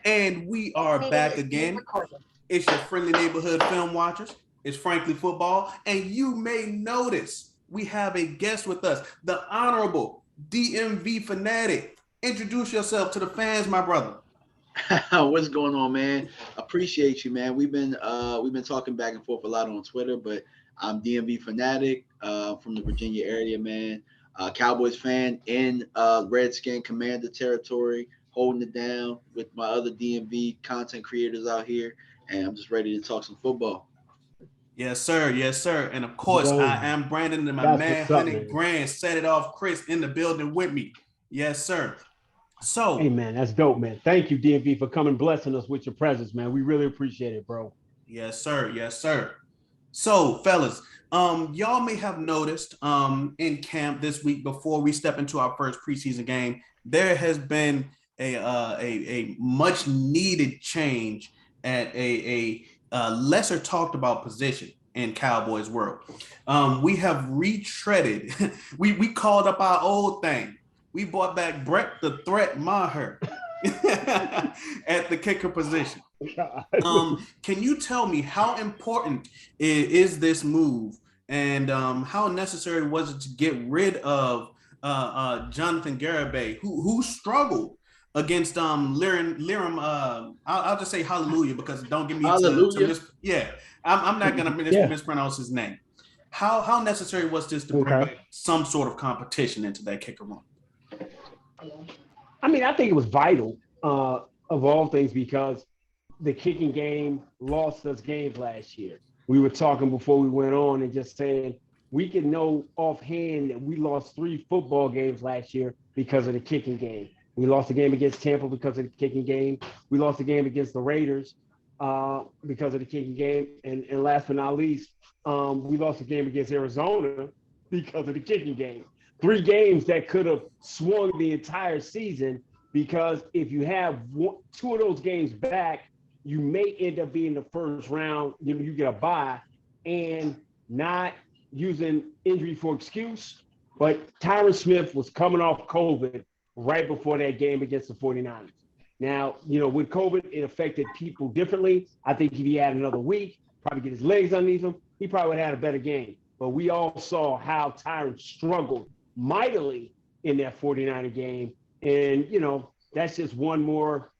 And we are back again. It's your friendly neighborhood film watchers. It's Frankly Football. And you may notice we have a guest with us, the Honorable DMV Fanatic. Introduce yourself to the fans, my brother. What's going on, man? Appreciate you, man. We've been talking back and forth a lot on Twitter, but I'm DMV Fanatic from the Virginia area, man. Cowboys fan in Redskin Commander territory, holding it down with my other DMV content creators out here, and I'm just ready to talk some football. Yes, sir. Yes, sir. And of Let's course, go. I am Brandon and my That's man, what's up, 100 man. Grand. Set it off, Chris, in the building with me. Yes, sir. Hey, So, man, that's dope, man. Thank you, DMV, for coming blessing us with your presence, man. We really appreciate it, bro. yes, sir. Yes, sir. So, fellas, y'all may have noticed in camp this week before we step into our first preseason game, there has been a much needed change at a lesser talked about position in Cowboys world. We have retreaded. we called up our old thing. We brought back Brett the Threat Maher at the kicker position. Can you tell me how important is this move, and how necessary was it to get rid of Jonathan Garibay, who struggled against Liram? I'll just say Hallelujah because don't get me Hallelujah. yeah. I'm not gonna mispronounce his name. How necessary was this to bring some sort of competition into that kicker room? I mean, I think it was vital of all things because the kicking game lost us games last year. We were talking before we went on and just saying we can know offhand that we lost 3 football games last year because of the kicking game. We lost the game against Tampa because of the kicking game. We lost the game against the Raiders because of the kicking game. And last but not least, we lost the game against Arizona because of the kicking game. 3 games that could have swung the entire season because if you have 2 of those games back, you may end up being the first round. You get a bye and not using injury for excuse. But Tyron Smith was coming off COVID right before that game against the 49ers. Now, with COVID, it affected people differently. I think if he had another week, probably get his legs underneath him, he probably would have had a better game. But we all saw how Tyron struggled mightily in that 49er game. And, that's just one more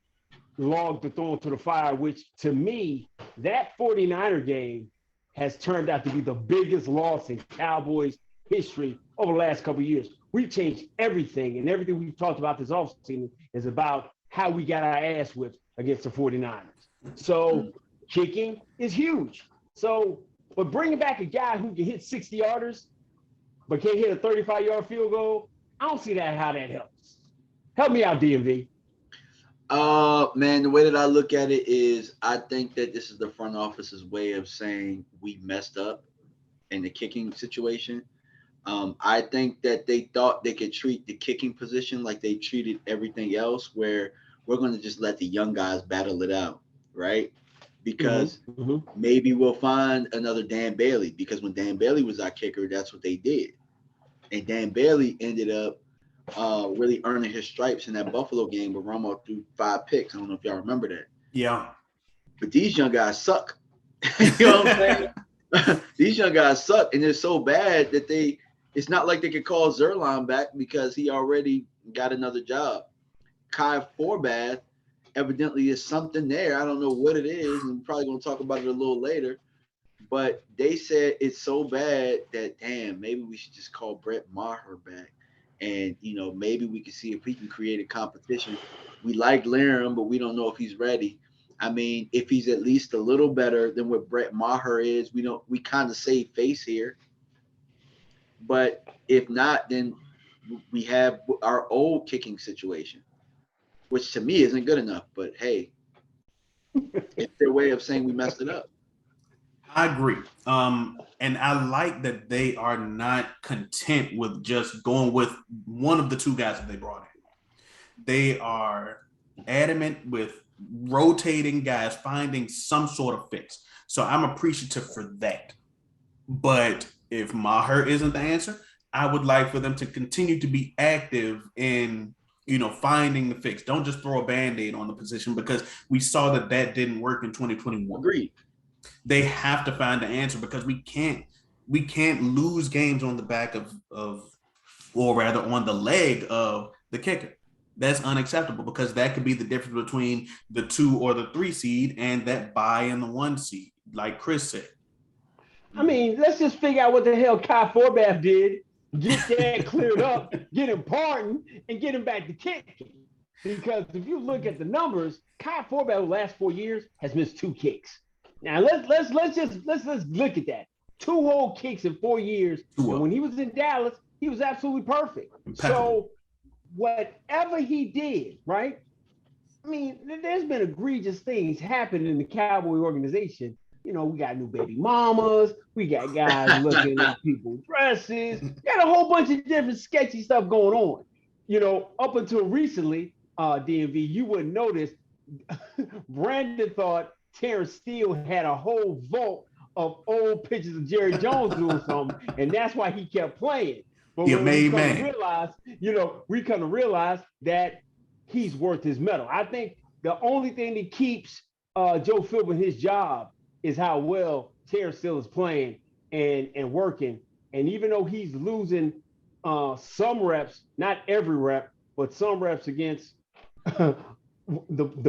log to throw into the fire, which to me, that 49er game has turned out to be the biggest loss in Cowboys history over the last couple of years. We've changed everything, and everything we've talked about this offseason is about how we got our ass whipped against the 49ers. So kicking is huge. So, but bringing back a guy who can hit 60-yarders but can't hit a 35-yard field goal, I don't see how that helps. Help me out, DMV. Man, the way that I look at it is I think that this is the front office's way of saying we messed up in the kicking situation. I think that they thought they could treat the kicking position like they treated everything else, where we're going to just let the young guys battle it out, right? Because maybe we'll find another Dan Bailey, because when Dan Bailey was our kicker, that's what they did. And Dan Bailey ended up really earning his stripes in that Buffalo game where Romo threw 5 picks. I don't know if y'all remember that. Yeah. But these young guys suck. You know what I'm saying? These young guys suck, and they're so bad that it's not like they could call Zerline back because he already got another job. Kai Forbath, evidently is something there. I don't know what it is, and we're probably going to talk about it a little later. But they said it's so bad that, damn, maybe we should just call Brett Maher back. And, maybe we can see if we can create a competition. We like Liram, but we don't know if he's ready. I mean, if he's at least a little better than what Brett Maher is, we kind of save face here. But if not, then we have our old kicking situation, which to me isn't good enough. But hey, it's their way of saying we messed it up. I agree. And I like that they are not content with just going with one of the 2 guys that they brought in. They are adamant with rotating guys, finding some sort of fix. So I'm appreciative for that. But if Maher isn't the answer, I would like for them to continue to be active in finding the fix. Don't just throw a Band-Aid on the position because we saw that didn't work in 2021. Agreed. They have to find the answer because we can't lose games on the back of or rather on the leg of the kicker. That's unacceptable because that could be the difference between the 2 or the 3 seed and that bye in the 1 seed, like Chris said. I mean, let's just figure out what the hell Kai Forbath did, get that cleared up, get him pardoned, and get him back to kicking. Because if you look at the numbers, Kai Forbath the last 4 years has missed 2 kicks. Now let's look at that. 2 whole kicks in 4 years. And when he was in Dallas, he was absolutely perfect. So whatever he did, right? I mean, there's been egregious things happening in the Cowboy organization. We got new baby mamas. We got guys looking at people's dresses. Got a whole bunch of different sketchy stuff going on. Up until recently, DMV, you wouldn't notice. Brandon thought Terrence Steele had a whole vault of old pictures of Jerry Jones doing something, and that's why he kept playing. But we come to realize that he's worth his medal. I think the only thing that keeps Joe Philbin his job is how well Terrence Steele is playing and working. And even though he's losing some reps, not every rep, but some reps against the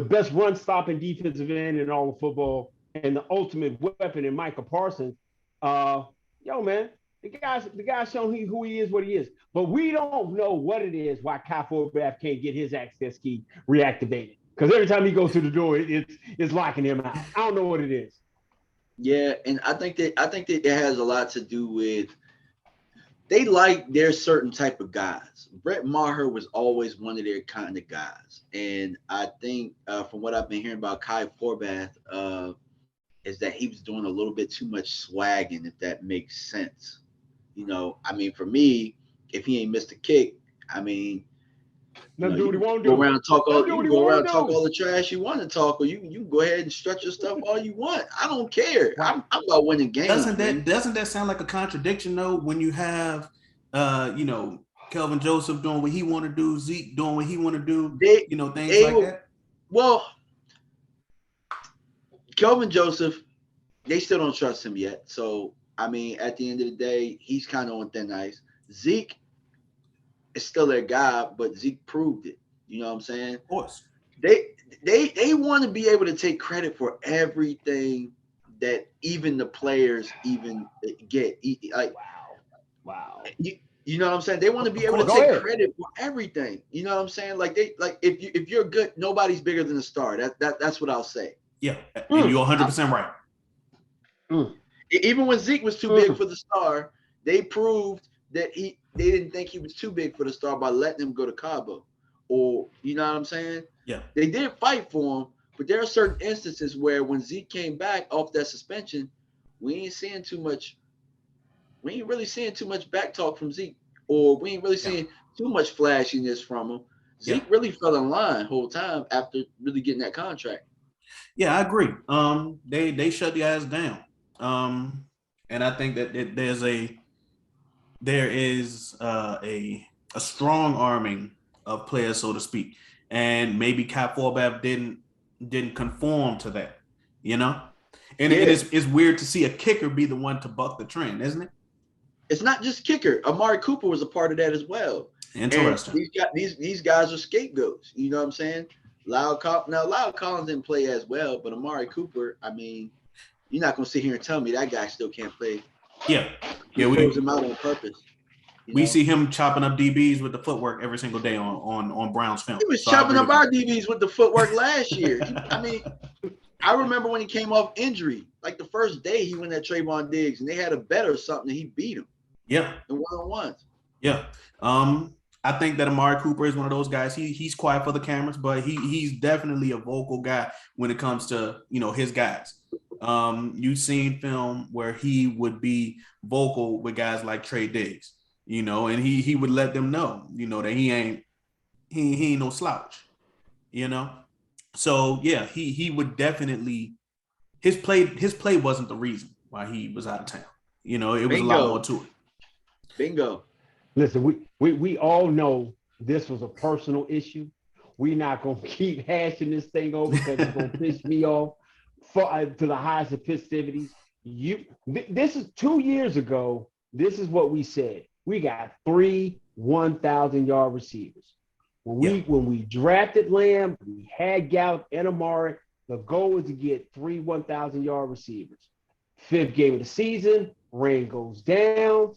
best run-stopping defensive end in all of football and the ultimate weapon in Micah Parsons, man, the guy's shown who he is, what he is. But we don't know what it is why Kai Forbath can't get his access key reactivated. Because every time he goes through the door, it's locking him out. I don't know what it is. Yeah, and I think that it has a lot to do with they like their certain type of guys. Brett Maher was always one of their kind of guys. And I think from what I've been hearing about Kai Forbath, is that he was doing a little bit too much swagging, if that makes sense. For me, if he ain't missed a kick, you go around and talk all the trash you want to talk, or you can go ahead and stretch your stuff all you want. I don't care. I'm about winning games. Doesn't that sound like a contradiction though? When you have, Kelvin Joseph doing what he want to do, Zeke doing what he want to do, things like that. Well, Kelvin Joseph, they still don't trust him yet. So, at the end of the day, he's kind of on thin ice. Zeke is still their guy, but Zeke proved it. You know what I'm saying? Of course. They want to be able to take credit for everything that even the players even get. Wow. You know what I'm saying? They want to be able to take credit for everything. You know what I'm saying? If you're good, nobody's bigger than a star. That's what I'll say. Yeah, and you're 100% right. Even when Zeke was too big for the star, they proved that they didn't think he was too big for the star by letting him go to Cabo. Or, you know what I'm saying? Yeah. They did fight for him, but there are certain instances where when Zeke came back off that suspension, we ain't really seeing too much back talk from Zeke, or we ain't really seeing too much flashiness from him. Zeke really fell in line the whole time after really getting that contract. Yeah, I agree. They shut the ass down. And I think that there is a strong arming of players, so to speak. And maybe Kai Forbath didn't conform to that, And it's weird to see a kicker be the one to buck the trend, isn't it? It's not just kicker. Amari Cooper was a part of that as well. Interesting. And these guys are scapegoats. You know what I'm saying? Lyle Collins didn't play as well, but Amari Cooper, you're not gonna sit here and tell me that guy still can't play. Yeah. He throws him out on purpose. We see him chopping up DBs with the footwork every single day on Browns film. He was chopping up our DBs with the footwork last year. I remember when he came off injury, like the first day he went at Trayvon Diggs and they had a bet or something and he beat him. Yeah. In one-on-ones. Yeah. I think that Amari Cooper is one of those guys. He's quiet for the cameras, but he's definitely a vocal guy when it comes to, his guys. You've seen film where he would be vocal with guys like Trey Diggs, and he would let them know, that he ain't no slouch, So yeah, he would definitely his play wasn't the reason why he was out of town. It was a lot more to it. Bingo. Listen, we all know this was a personal issue. We're not going to keep hashing this thing over because it's going to piss me off to the highest of festivities. This is 2 years ago. This is what we said. We got 3 1,000-yard receivers. When we drafted Lamb, we had Gallup and Amari. The goal was to get 3 1,000-yard receivers. 5th game of the season, rain goes down.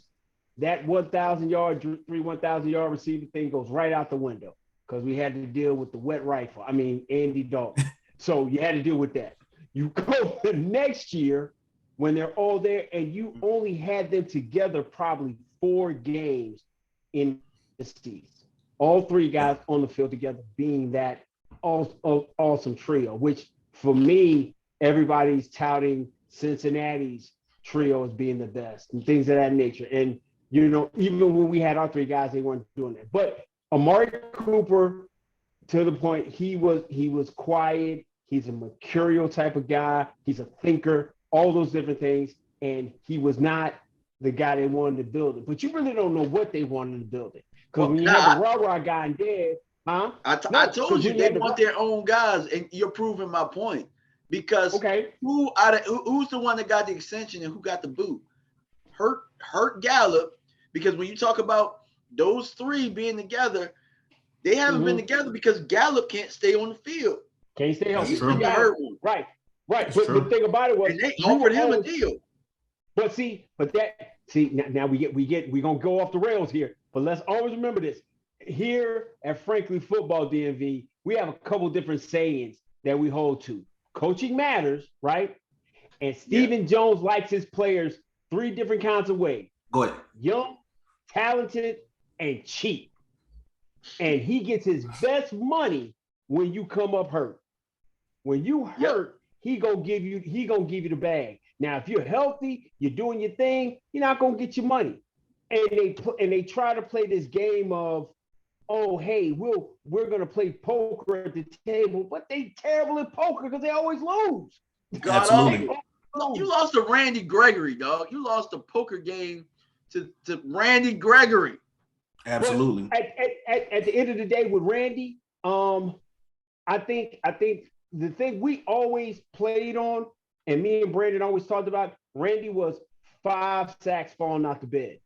That 1,000-yard, 3 1,000-yard receiver thing goes right out the window because we had to deal with the wet rifle. I mean, Andy Dalton. So you had to deal with that. You go the next year when they're all there, and you only had them together probably 4 games in the season. All 3 guys on the field together being that awesome trio, which for me, everybody's touting Cincinnati's trio as being the best and things of that nature. And, even when we had our 3 guys, they weren't doing that. But Amari Cooper, to the point, he was quiet. He's a mercurial type of guy. He's a thinker, all those different things. And he was not the guy they wanted to build it. But you really don't know what they wanted to build it. Because when you have the rah-rah guy in there, I told you they want their own guys, and you're proving my point. Because who's the one that got the extension and who got the boot? Hurt Gallup. Because when you talk about those 3 being together, they haven't been together because Gallup can't stay on the field. Can't stay healthy. He's been hurt one. Right. But the thing about it was, and they offered him a deal. But now we're gonna go off the rails here. But let's always remember this. Here at Frankly Football DMV, we have a couple different sayings that we hold to. Coaching matters, right? And Stephen Jones likes his players 3 different kinds of ways. Go ahead. Young, talented, and cheap. And he gets his best money when you come up hurt. When you hurt, he gonna give you the bag. Now, if you're healthy, you're doing your thing, you're not gonna get your money. And they try to play this game of, oh, hey, we're gonna play poker at the table, but they terrible at poker because they always lose. Absolutely. You lost to Randy Gregory, dog. You lost a poker game to Randy Gregory. Absolutely. At the end of the day with Randy, I think the thing we always played on, and me and Brandon always talked about, Randy was 5 sacks falling out the bed.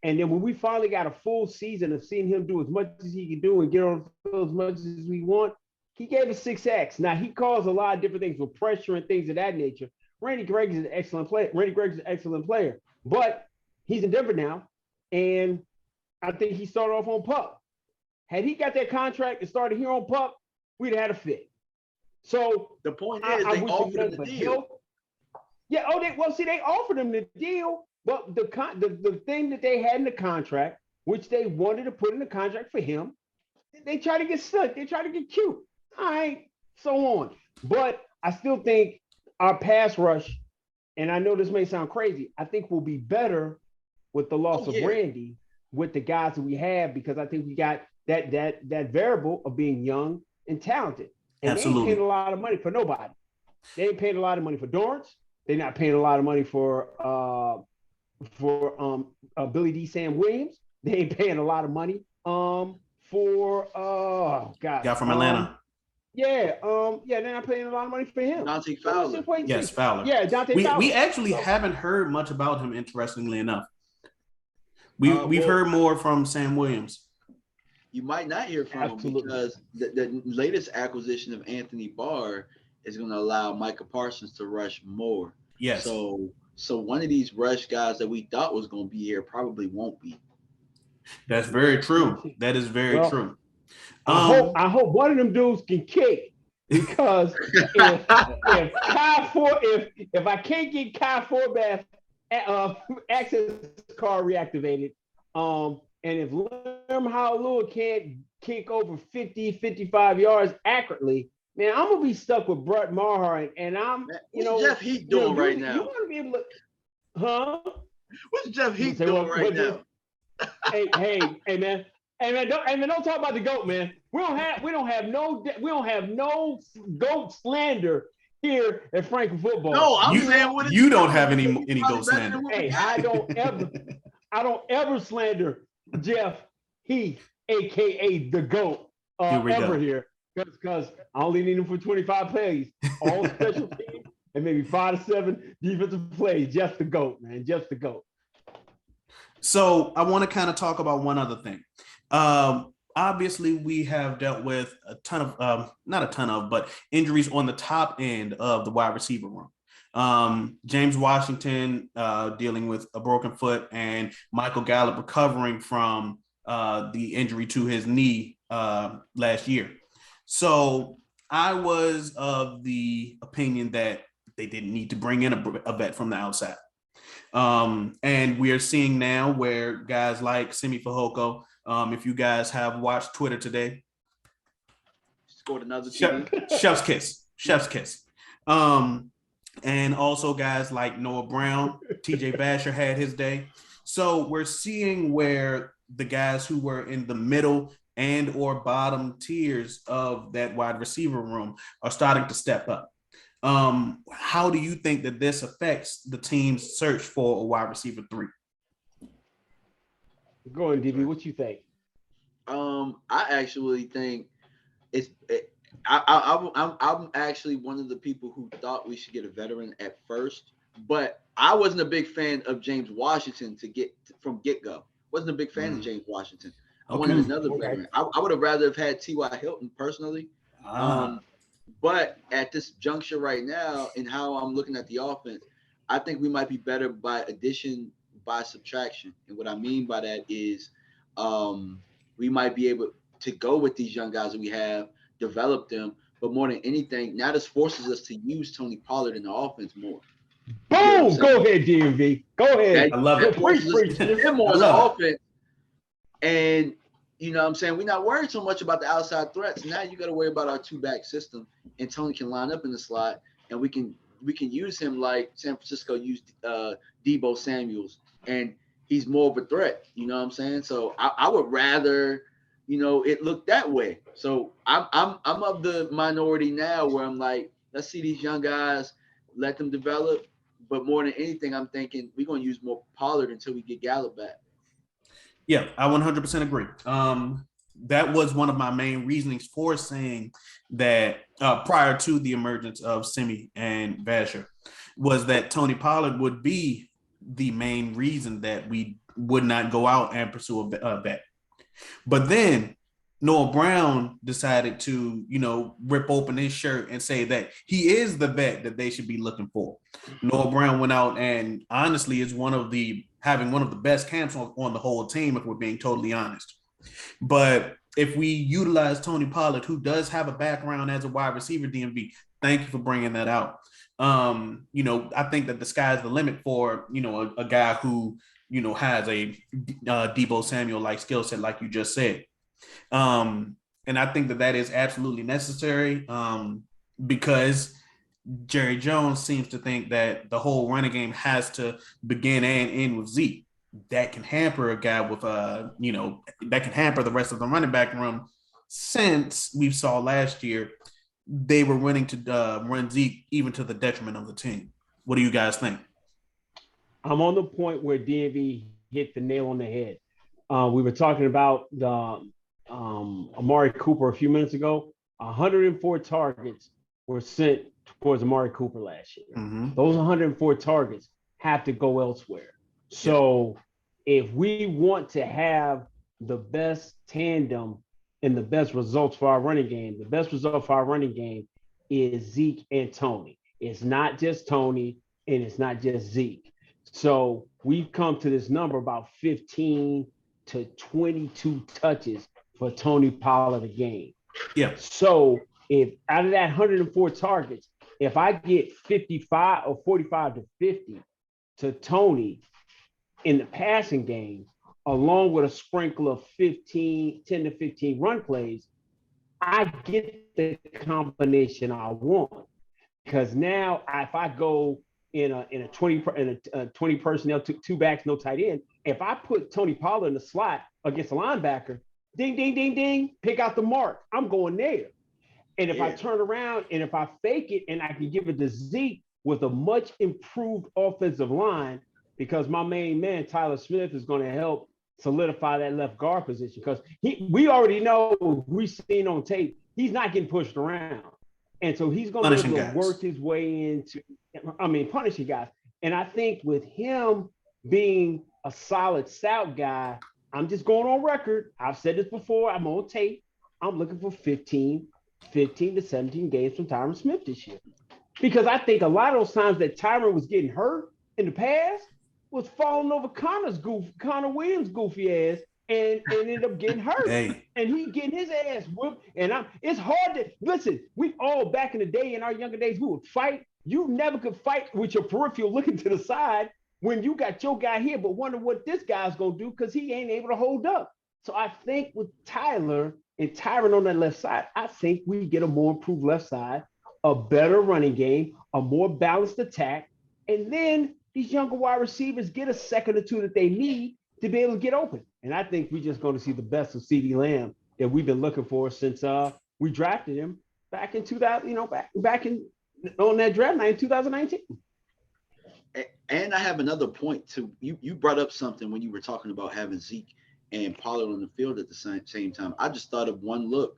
And then when we finally got a full season of seeing him do as much as he can do and get on the field as much as we want, he gave us 6 sacks. Now, he caused a lot of different things with pressure and things of that nature. Randy Gregg is an excellent player. But he's in Denver now, and I think he started off on PUP. Had he got that contract and started here on PUP, we'd have had a fit. So the point is, they offered him the deal. Yeah. They offered him the deal, but the thing that they had in the contract, which they wanted to put in the contract for him, they try to get stuck. They try to get cute. All right, so on. But I still think our pass rush, and I know this may sound crazy, I think we'll be better with the loss of Randy with the guys that we have, because I think we got that variable of being young and talented. And Absolutely. They ain't paying a lot of money for nobody. They ain't paying a lot of money for Dorrance. They're not paying a lot of money for Billy D. Sam Williams. They ain't paying a lot of money for guy from Atlanta. They're not paying a lot of money for him. Dante Fowler. Yes, Fowler. Yeah, Dante Fowler. We actually haven't heard much about him, interestingly enough. We've heard more from Sam Williams. You might not hear from him because the latest acquisition of Anthony Barr is going to allow Micah Parsons to rush more. Yes. So one of these rush guys that we thought was going to be here probably won't be. That's very true. That is very true. I hope one of them dudes can kick, because if I can't get Kyle Forbath access card reactivated, and if Lerm Howlua can't kick over 50, 55 yards accurately, man, I'm gonna be stuck with Brett Maher, and I'm, What's Jeff Heath doing right now? You want to be able to, huh? What's Jeff Heath doing right now? Hey, man, don't talk about the GOAT, man. We don't have no GOAT slander here at Franklin Football. No, I'm saying what you don't have any GOAT slander. Hey, I don't ever slander Jeff Heath, aka the GOAT ever here, because I only need him for 25 plays, all special teams, and maybe 5 to 7 defensive plays. Just the GOAT, man, just the GOAT. So I want to kind of talk about one other thing. Obviously, we have dealt with a ton of, not a ton of, but injuries on the top end of the wide receiver room. James Washington dealing with a broken foot, and Michael Gallup recovering from the injury to his knee last year. So I was of the opinion that they didn't need to bring in a vet from the outside. And we are seeing now where guys like Simi Fehoko, if you guys have watched Twitter today, scored another TD. Chef's kiss. And also guys like Noah Brown, TJ Vasher had his day. So we're seeing where the guys who were in the middle and or bottom tiers of that wide receiver room are starting to step up. How do you think that this affects the team's search for a wide receiver 3? Go ahead, DB. What you think? I actually think I'm actually one of the people who thought we should get a veteran at first, but I wasn't a big fan of James Washington from get-go. Wasn't a big fan of James Washington. I wanted another veteran. I would have rather have had T.Y. Hilton personally. But at this juncture right now, and how I'm looking at the offense, I think we might be better by addition by subtraction. And what I mean by that is we might be able to go with these young guys that we have, develop them, but more than anything, now this forces us to use Tony Pollard in the offense more. Boom! Go ahead, DMV. Go ahead. I love it. More in the offense. And you know what I'm saying? We're not worried so much about the outside threats. Now you got to worry about our 2-back system, and Tony can line up in the slot, and we can use him like San Francisco used Deebo Samuels, and he's more of a threat. You know what I'm saying? So I would rather, it looked that way. So I'm of the minority now where I'm like, let's see these young guys, let them develop. But more than anything, I'm thinking we're going to use more Pollard until we get Gallup back. Yeah, I 100% agree. That was one of my main reasonings for saying that prior to the emergence of Simi and Vasher was that Tony Pollard would be the main reason that we would not go out and pursue a vet. But then Noah Brown decided to, rip open his shirt and say that he is the vet that they should be looking for. Noah Brown went out and honestly is having one of the best camps on the whole team, if we're being totally honest. But if we utilize Tony Pollard, who does have a background as a wide receiver, DMV, thank you for bringing that out. I think that the sky's the limit for, a guy who, has a Deebo Samuel-like skill set, like you just said. And I think that is absolutely necessary because Jerry Jones seems to think that the whole running game has to begin and end with Zeke. That can hamper a guy with, that can hamper the rest of the running back room, since we saw last year they were running to run Zeke even to the detriment of the team. What do you guys think? I'm on the point where DMV hit the nail on the head. We were talking about the Amari Cooper a few minutes ago. 104 targets were sent towards Amari Cooper last year. Mm-hmm. Those 104 targets have to go elsewhere. So if we want to have the best tandem and the best results for our running game, the best result for our running game is Zeke and Tony. It's not just Tony and it's not just Zeke. So we've come to this number about 15 to 22 touches for Tony Pollard a game. Yeah. So if out of that 104 targets, if I get 55 or 45 to 50 to Tony in the passing game, along with a sprinkle of 10 to 15 run plays, I get the combination I want. Because now if I go in a 20 personnel, 2 backs, no tight end, if I put Tony Pollard in the slot against a linebacker, ding, ding, ding, ding, pick out the mark. I'm going there. And if I turn around and if I fake it and I can give it to Zeke with a much improved offensive line, because my main man, Tyler Smith, is going to help solidify that left guard position because we already know we've seen on tape he's not getting pushed around, and so he's going to be able to work his way into. Punishing guys, and I think with him being a solid stout guy, I'm just going on record. I've said this before. I'm on tape. I'm looking for 15 to 17 games from Tyron Smith this year. Because I think a lot of those times that Tyron was getting hurt in the past was falling over Connor Williams' goofy ass and ended up getting hurt. Hey. And he getting his ass whooped. And it's hard to listen. We all back in the day in our younger days, we would fight. You never could fight with your peripheral looking to the side when you got your guy here, but wonder what this guy's gonna do because he ain't able to hold up. So I think with Tyler and Tyron on that left side, I think we get a more improved left side, a better running game, a more balanced attack, and then these younger wide receivers get a second or two that they need to be able to get open. And I think we're just going to see the best of CeeDee Lamb that we've been looking for since we drafted him back in 2000, back in on that draft night in 2019. And I have another point too. You brought up something when you were talking about having Zeke and Pollard on the field at the same time. I just thought of one look.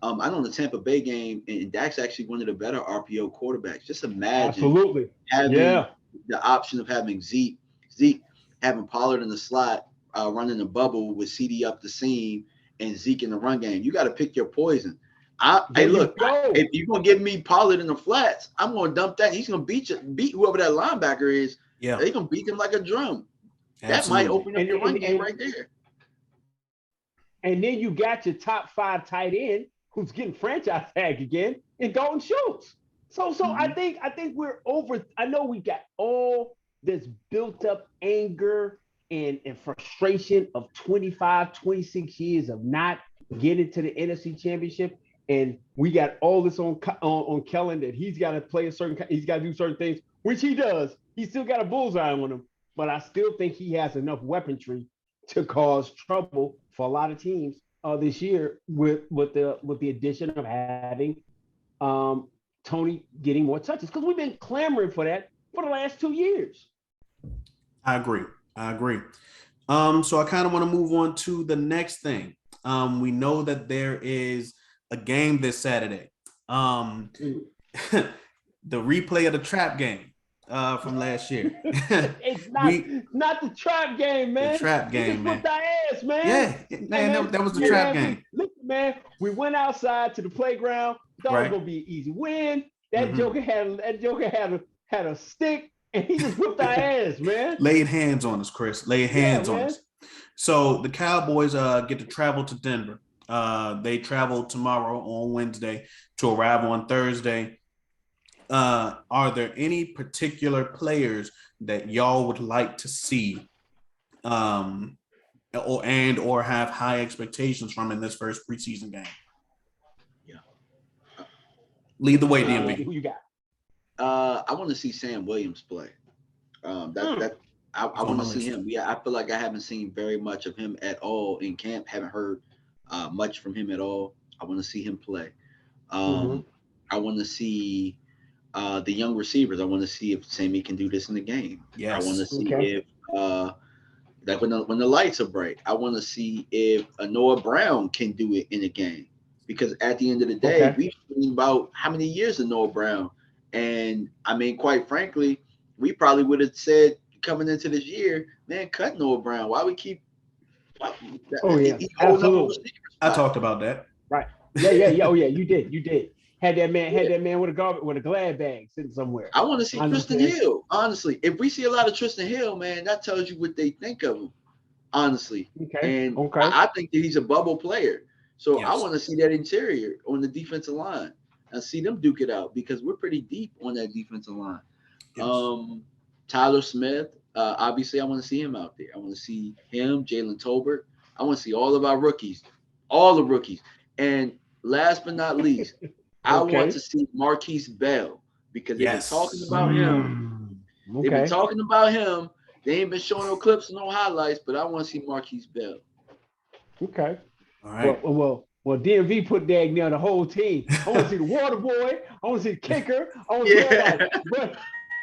I know the Tampa Bay game, and Dak's actually one of the better RPO quarterbacks. Just imagine having the option of having Zeke having Pollard in the slot, running the bubble with CD up the seam and Zeke in the run game. You got to pick your poison. If you're gonna give me Pollard in the flats, I'm gonna dump that. He's gonna beat whoever that linebacker is. Yeah, they're gonna beat him like a drum. Absolutely. That might open up your run game right there. And then you got your top 5 tight end who's getting franchise tag again in Dalton Schultz. So I think we're over. I know we got all this built up anger and frustration of 25, 26 years of not getting to the NFC Championship. And we got all this on Kellen that he's got to play he's got to do certain things, which he does. He's still got a bullseye on him, but I still think he has enough weaponry to cause trouble for a lot of teams this year with the addition of having Tony getting more touches because we've been clamoring for that for the last 2 years. I agree. So I kind of want to move on to the next thing. We know that there is a game this Saturday. The replay of the trap game from last year. It's not the trap game, man. The trap game, man. Whipped our ass, man. Yeah, man, that was the trap game. Listen, man, we went outside to the playground. Thought it was gonna be an easy win. That Joker had a stick, and he just whipped our ass, man. Laid hands on us, Chris. Laid hands on us. So the Cowboys get to travel to Denver. They travel tomorrow on Wednesday to arrive on Thursday. Are there any particular players that y'all would like to see or have high expectations from in this first preseason game? Yeah. Lead the way, DMV. Who you got? I want to see Sam Williams play. I want to see him. Yeah, I feel like I haven't seen very much of him at all in camp. Haven't heard much from him at all. I want to see him play. I want to see the young receivers. I want to see if Sammy can do this in the game. Yes. I want to see if like when the lights are bright. I want to see if Noah Brown can do it in the game. Because at the end of the day, we've seen about how many years of Noah Brown. And I mean, quite frankly, we probably would have said coming into this year, man, cut Noah Brown. Why we keep absolutely. I talked about that. Right. Yeah. Oh yeah, you did. Had that man with a glad bag sitting somewhere. I want to see Tristan Hill. Honestly, if we see a lot of Tristan Hill, man, that tells you what they think of him. Honestly. I think that he's a bubble player. So I want to see that interior on the defensive line and see them duke it out because we're pretty deep on that defensive line. Yes. Tyler Smith, obviously I want to see him out there. I want to see him, Jalen Tolbert. I want to see all of our rookies, all the rookies. And last but not least, I want to see Marquise Bell because they've been talking about him. They've been talking about him. They ain't been showing no clips and no highlights, but I want to see Marquise Bell. Okay. All right. Well, DMV put that near the whole team. I want to see the water boy. I want to see the kicker. I want to see everybody. But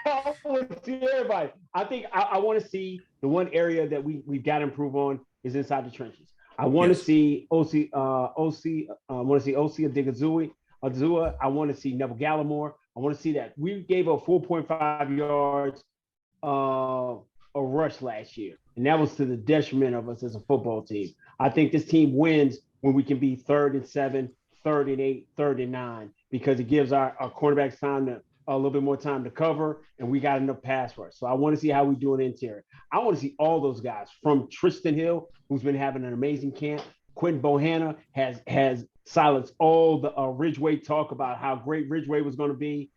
I want to see everybody. I think I want to see the one area that we've got to improve on is inside the trenches. I want to see I want to see OC Azua. I want to see Neville Gallimore. I want to see that. We gave up 4.5 yards a rush last year, and that was to the detriment of us as a football team. I think this team wins when we can be 3rd and 7, 3rd and 8, 3rd and 9, because it gives our cornerbacks a little bit more time to cover, and we got enough pass rush. So I want to see how we do an interior. I want to see all those guys, from Tristan Hill, who's been having an amazing camp. Quentin Bohanna has silenced all the Ridgeway talk about how great Ridgeway was going to be.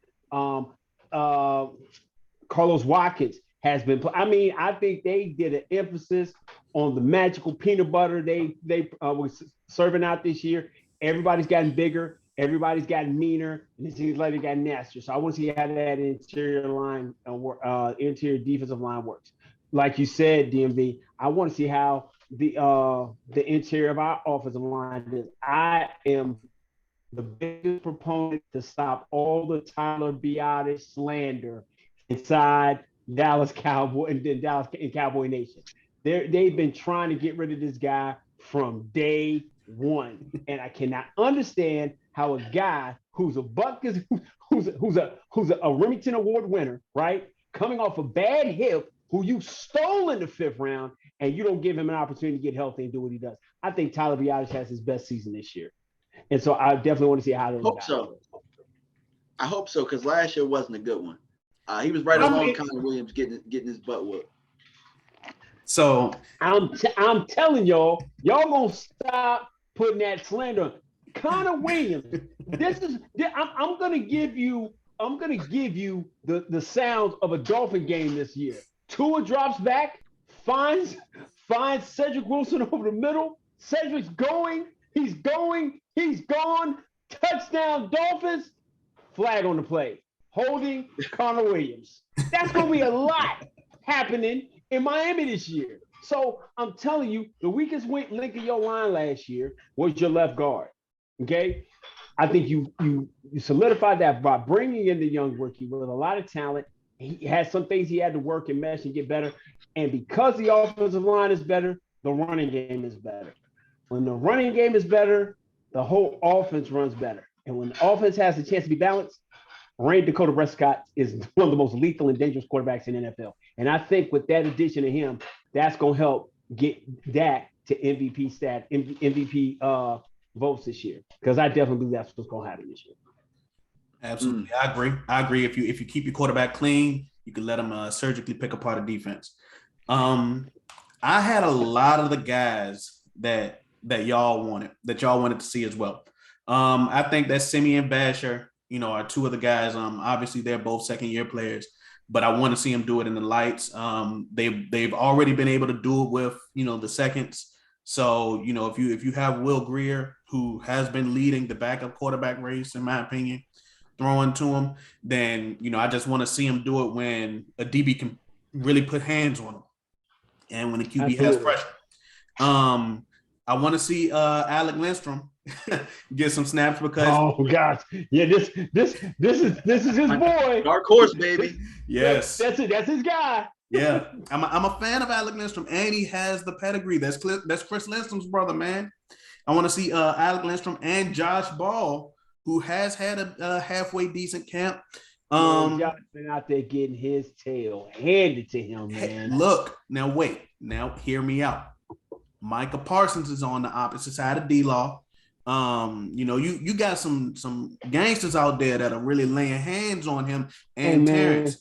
Carlos Watkins has been. I think they did an emphasis on the magical peanut butter they was serving out this year. Everybody's gotten bigger. Everybody's gotten meaner, and it seems like they got nastier. So I want to see how that interior defensive line works. Like you said, DMV, I want to see how the interior of our offensive line is. I am the biggest proponent to stop all the Tyler Biadasz slander inside Dallas Cowboy and then Dallas and Cowboy Nation. They've been trying to get rid of this guy from day one, and I cannot understand how a guy who's a Remington Award winner, right, coming off a bad hip, who you stole in the 5th round, and you don't give him an opportunity to get healthy and do what he does. I think Tyler Biadasz has his best season this year, and so I definitely want to see how. I hope so, because last year wasn't a good one. He was right along Connor Williams getting his butt whooped. So I'm telling y'all gonna stop putting that slander on Connor Williams. I'm gonna give you the sounds of a Dolphin game this year. Tua drops back, finds Cedric Wilson over the middle. Cedric's going, he's gone. Touchdown Dolphins. Flag on the play. Holding Connor Williams. That's gonna be a lot happening in Miami this year. So I'm telling you, the weakest link of your line last year was your left guard. Okay, I think you solidified that by bringing in the young rookie with a lot of talent. He had some things he had to work and mesh and get better. And because the offensive line is better, the running game is better. When the running game is better, the whole offense runs better. And when the offense has a chance to be balanced, Ryan Dakota Prescott is one of the most lethal and dangerous quarterbacks in the NFL. And I think with that addition of him, that's going to help get Dak to MVP votes this year. Because I definitely believe that's what's going to happen this year. Absolutely. I agree. If you keep your quarterback clean, you can let him surgically pick apart a defense. I had a lot of the guys that y'all wanted to see as well. I think that Simeon Basher, are two of the guys. Obviously they're both second-year players, but I want to see them do it in the lights. They've already been able to do it with, the seconds. So, if you have Will Grier, who has been leading the backup quarterback race, in my opinion, throwing to him, then, I just want to see him do it when a DB can really put hands on him and when the QB has pressure. I want to see Alec Lindstrom get some snaps because gosh, yeah, this is his boy. Dark horse, baby. Yes, that's his guy. Yeah, I'm a fan of Alec Lindstrom, and he has the pedigree. That's Chris Lindstrom's brother, man. I want to see Alec Lindstrom and Josh Ball, who has had a halfway decent camp. Josh been out there getting his tail handed to him, man. Look, now hear me out. Micah Parsons is on the opposite side of D-Law. You got some gangsters out there that are really laying hands on him and Terrence.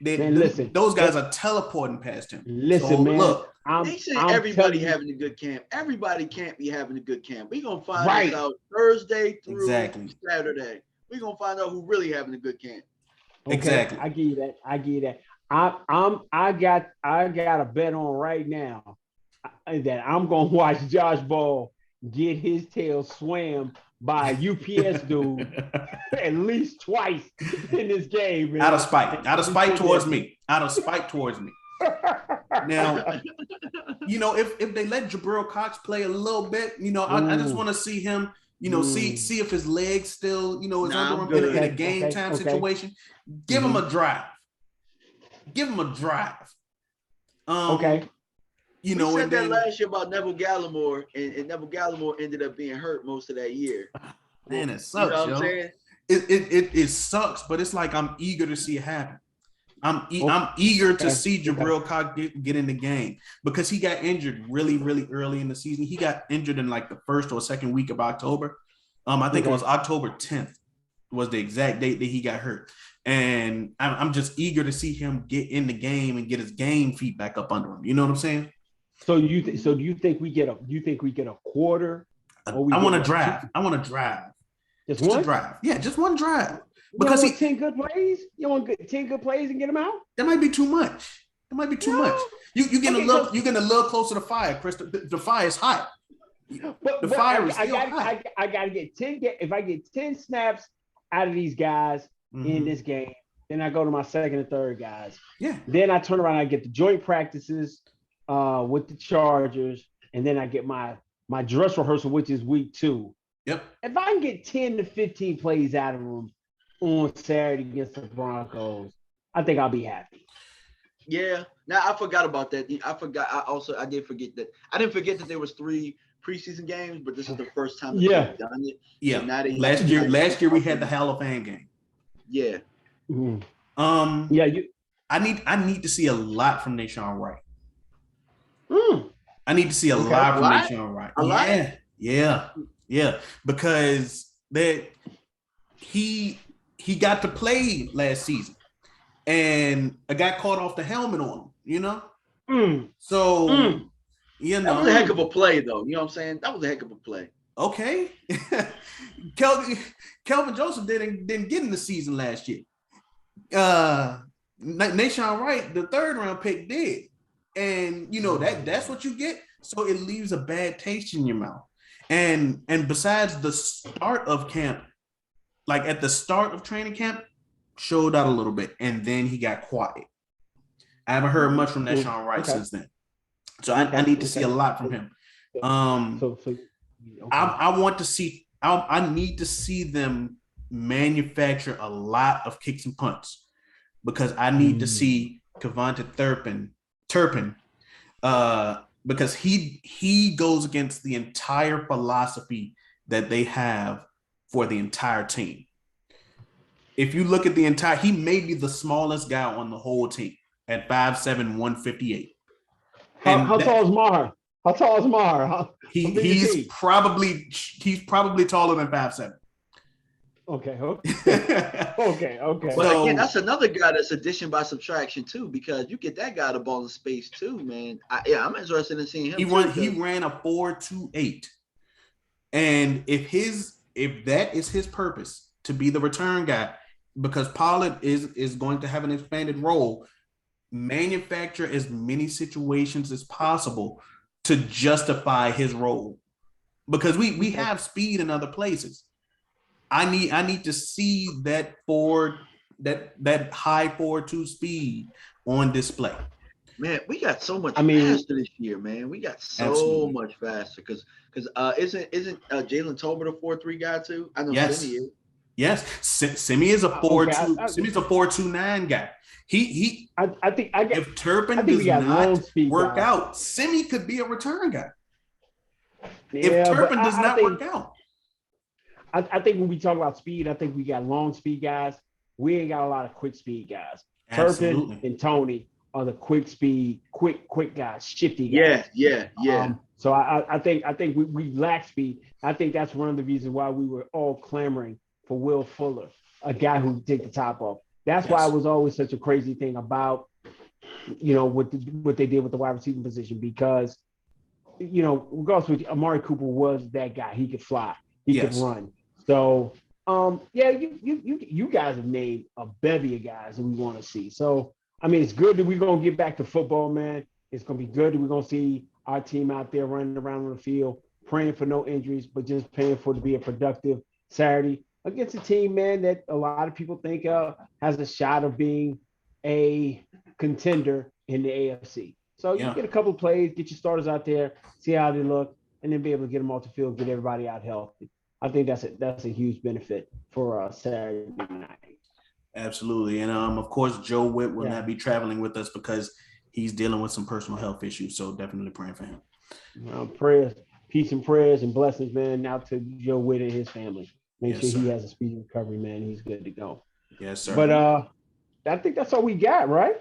Those guys are teleporting past him. Listen, man. Look, they say everybody having a good camp. Everybody can't be having a good camp. We're gonna find this out Thursday through Saturday. We're gonna find out who really having a good camp. Okay, exactly. I give you that. I got a bet on right now that I'm gonna watch Josh Ball get his tail swam by a UPS dude at least twice in this game, man. Out of spite towards me. Now, if they let Jabril Cox play a little bit, I just want to see him, see if his legs still, is under him in a game time situation. Give him a drive. You We know, said and that then last year about Neville Gallimore, and Neville Gallimore ended up being hurt most of that year. man, Well, it you know sucks, what I'm yo. saying? It sucks, but it's like I'm eager to see it happen. I'm eager to see Jabril Cox get in the game because he got injured really, really early in the season. He got injured in like the first or second week of October. I think it was October 10th was the exact date that he got hurt. And I'm just eager to see him get in the game and get his game feet back up under him. You know what I'm saying? So do you think we get a quarter? I want to drive. I want to drive. Just a one drive. Yeah, just one drive. You don't want 10 good plays? You want 10 good plays and get them out? That might be too much. That might be too much. You getting a little closer to fire, Chris. The fire is hot. But fire is still hot. I got to get 10. If I get 10 snaps out of these guys in this game, then I go to my second and third guys. Yeah. Then I turn around. I get the joint practices with the Chargers, and then I get my dress rehearsal, which is week 2. Yep. If I can get 10 to 15 plays out of them on Saturday against the Broncos, I think I'll be happy. Yeah. Now I forgot about that. I did forget that. I didn't forget that there was 3 preseason games, but this is the first time they've done it. Yeah. So last year we had the Hall of Fame game. Yeah. Mm-hmm. I need to see a lot from Nashawn Wright. I need to see a lot from Nashawn Wright. Yeah. Because he got to play last season, and a guy caught off the helmet on him. You know, so you know that was a heck of a play, though. You know what I'm saying? That was a heck of a play. Okay, Kelvin Joseph didn't get in the season last year. Nashawn Wright, the 3rd round pick, did. And you know that's what you get. So it leaves a bad taste in your mouth. And besides the start of camp, like at the start of training camp, showed out a little bit, and then he got quiet. I haven't heard much from Nashawn Wright since then. So I need to see a lot from him. I want to see. I need to see them manufacture a lot of kicks and punts because I need to see Kevontae Turpin, because he goes against the entire philosophy that they have for the entire team. If you look at he may be the smallest guy on the whole team at 5'7", 158. How tall is Maher? How tall is Maher? He's probably taller than 5'7". Okay. But again, that's another guy that's addition by subtraction too, because you get that guy the ball in space too, man. I'm interested in seeing him. He ran a 4.28, and if that is his purpose to be the return guy, because Pollard is going to have an expanded role, manufacture as many situations as possible to justify his role, because we have speed in other places. I need to see that high 4.2 speed on display. Man, we got so much faster this year, man. We got so much faster because isn't Jalen Tolbert a 4.3 guy too? I know Simi is. Yes, Simi is a 4.2. Simi's a 4.29 guy. I think if Turpin does not work out, Simi could be a return guy. If Turpin does not work out. I think when we talk about speed, I think we got long speed guys. We ain't got a lot of quick speed guys. Absolutely. Turpin and Tony are the quick speed, quick guys, shifty guys. Yeah. So I think we lack speed. I think that's one of the reasons why we were all clamoring for Will Fuller, a guy who take the top off. That's why it was always such a crazy thing about, what they did with the wide receiver position, because, regardless of Amari Cooper was that guy. He could fly. He could run. So, you guys have made a bevy of guys that we want to see. So, it's good that we're going to get back to football, man. It's going to be good that we're going to see our team out there running around on the field, praying for no injuries, but just praying for it to be a productive Saturday against a team, man, that a lot of people think has a shot of being a contender in the AFC. So you get a couple of plays, get your starters out there, see how they look, and then be able to get them off the field, get everybody out healthy. I think that's a huge benefit for Saturday night. Absolutely. And of course, Joe Witt will not be traveling with us because he's dealing with some personal health issues. So definitely praying for him. Prayers, peace and prayers and blessings, man, out to Joe Witt and his family. Make sure he has a speedy recovery, man. He's good to go. Yes, sir. But I think that's all we got, right?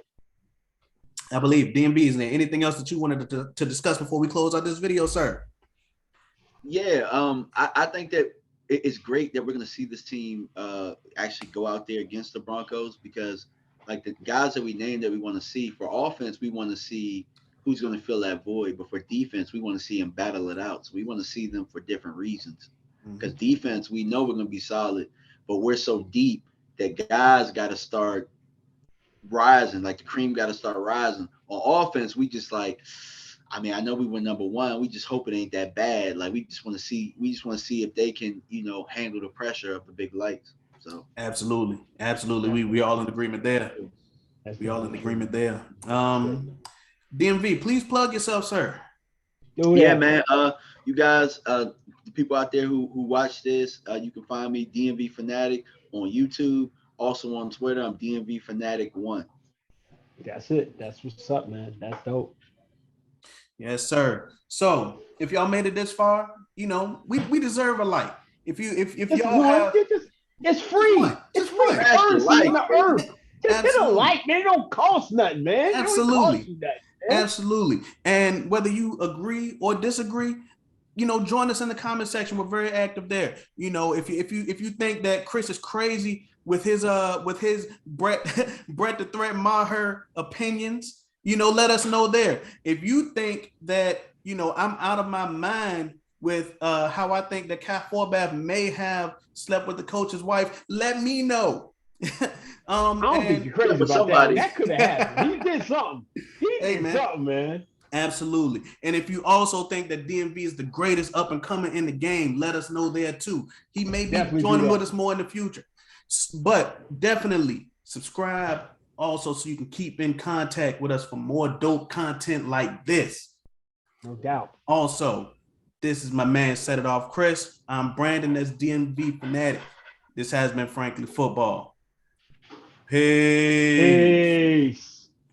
I believe. DMB, is there anything else that you wanted to discuss before we close out this video, sir? Yeah, I think that it's great that we're going to see this team actually go out there against the Broncos, because like the guys that we named that we want to see for offense, we want to see who's going to fill that void. But for defense, we want to see them battle it out. So we want to see them for different reasons. Because defense, we know we're going to be solid, but we're so deep that guys got to start rising. Like the cream got to start rising. On offense, we just like, I mean, I know we were number one. We just hope it ain't that bad. Like we just want to see if they can, handle the pressure of the big lights. So absolutely. We all in agreement there. We all in agreement there. DMV, please plug yourself, sir. Yeah, man. You guys, the people out there who watch this, you can find me DMV Fanatic on YouTube, also on Twitter. I'm DMV Fanatic 1. That's it. That's what's up, man. That's dope. Yes, sir. So if y'all made it this far, we deserve a like. If y'all have, it's free. It's free currency on the earth. Just hit a like, man. It don't cost nothing, man. Absolutely. And whether you agree or disagree, join us in the comment section. We're very active there. If you think that Chris is crazy with his Brett the Threat Maher opinions, let us know there. If you think that I'm out of my mind with how I think that Kai Forbath may have slept with the coach's wife, let me know. I don't think you're crazy about somebody. That could have happened. He did something. Something, man. Absolutely. And if you also think that DMV is the greatest up and coming in the game, let us know there too. He may be joining with us more in the future. But definitely subscribe also so you can keep in contact with us for more dope content like this. No doubt. Also, this is my man, Set It Off Chris. I'm Brandon, that's DMV Fanatic. This has been Frankly Football. Peace.